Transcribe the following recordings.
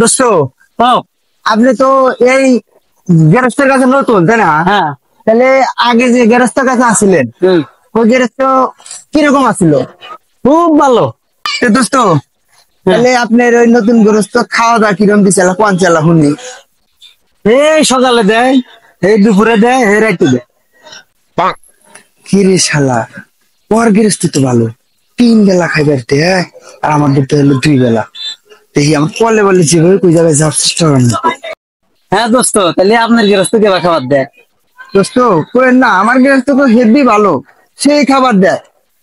দোস্ত, ও আপনি তো এই গ্যারেজটার কাছে নতুন, তাই না? হ্যাঁ। তাহলে আগে যে গ্যারেজটার কাছে আসছিলেন, ওই গ্যারেজটা কিরকম আছিল? খুব ভালো। তো দোস্ত, হ্যাঁ, তাহলে আপনার ওই নতুন গ্যারেজটা খাওয়া দাওয়া কিরকম দিছিল, কোন চালা শুনি? এই সকালে দেয়, এই দুপুরে দেয়, এই রাইতে দেয়। কি রে শালা, ওর গ্যারেজটা তো ভালো, 3 বেলা খাইবার দেয়, আর আমার দিতে হলো 2 বেলা। দেখি আমার কলে বলে যেভাবে কই যাবে যাওয়ার চেষ্টা করেন না। হ্যাঁ দোস্ত, তাহলে আপনার গৃহস্থ কে খাবার দেয়? দোস্ত করেন না, আমার গ্যারেজ তো হেভি ভালো, সেই খাবার দেয়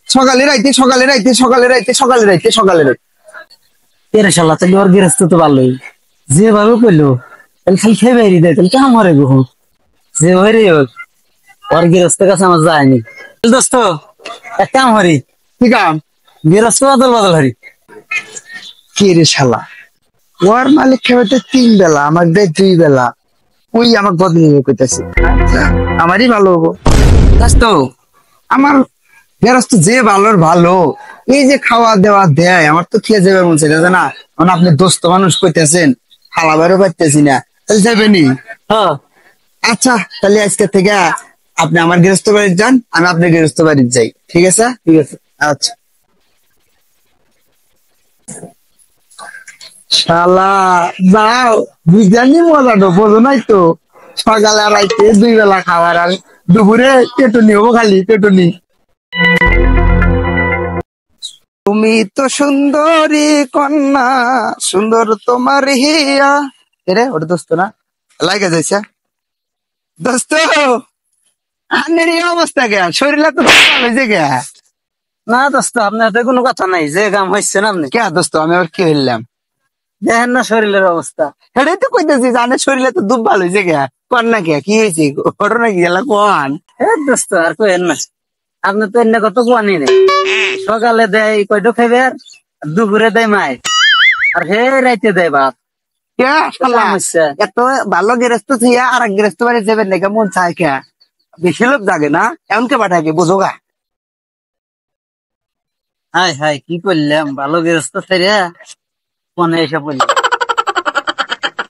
সকালে রাইতে, সকালে রাইতে, সকালে রাইতে, সকালে রাইতে, সকালে রাইতে। এরে শালা, তাহলে ওর গৃহস্থ তো ভালোই। যেভাবে কইলো তাহলে খালি খেয়ে বেরিয়ে দেয়, তাহলে কেমন মরে গো। যে হরে হোক, ওর গৃহস্থের কাছে আমার যায়নি। দোস্ত, এক কাম হরি, ঠিক আছে। গৃহস্থ বদল বদল হরি। কে রে শালা, ওর মালিক খাওয়াতে 3 বেলা, আমার দেয় 2 বেলা, ওই আমার বদলি করতেছে। আচ্ছা, আমারই ভালো হবো। দোস্ত, আমার গেরস্ত যে ভালোর ভালো, এই যে খাওয়া দেওয়া দেয়, আমার তো খেয়ে যাবে মন চাইতেছে না। মানে আপনি দোস্ত মানুষ কইতেছেন, খালাবারও পাইতেছি না, তাহলে যাবেনি? হ্যাঁ, আচ্ছা, তাহলে আজকে থেকে আপনি আমার গৃহস্থ বাড়ি যান, আমি আপনার গৃহস্থ বাড়ি যাই, ঠিক আছে? ঠিক আছে। আচ্ছা। শালা, যাও, বুঝলানি মজাটা বোঝো নাই তো। সকালে আর রাইতে 2 বেলা খাবার, আর দুপুরে পেটুনি হবো, খালি পেটুনি। তুমি তো সুন্দরী কন্যা, সুন্দর তোমার হিয়া। এরে ওটা দোস্ত না, লাগে যাইছে। দোস্ত, আনের এই অবস্থা কে, শরীরে তো ভালো হয়েছে কে? না দোস্ত, আপনার তো কোনো কথা নাই, যে কাম হচ্ছে না আপনি কে দোস্ত, আমি আবার কি হইলাম? দেখেন না শরীরের অবস্থা। এটাই তো কইতেছি, জানের শরীরে তো দুধ ভালো হয়েছে কে? কন না কে, কি হয়েছে ঘটনা, কি গেলা কন? দোস্ত আর কইেন না, আপনি তো এনে কত কোয়ানি নেই। সকালে দেয় কয়টো খাইবে, আর দুপুরে দেয় মাই, আর হে রাইতে দেয় ভাত। কে শালা, সমস্যা। এত ভালো গেরস্ত থইয়া আর এক গেরস্ত বাড়ি যাবেন নাকি, মন চায় কে? বেশি লোক জাগে না, এমন কে পাঠায় কি বুঝো গা? হাই হাই, কি করলাম, ভালো গৃহস্থ ছেড়ে কোনে এসে পড়লাম।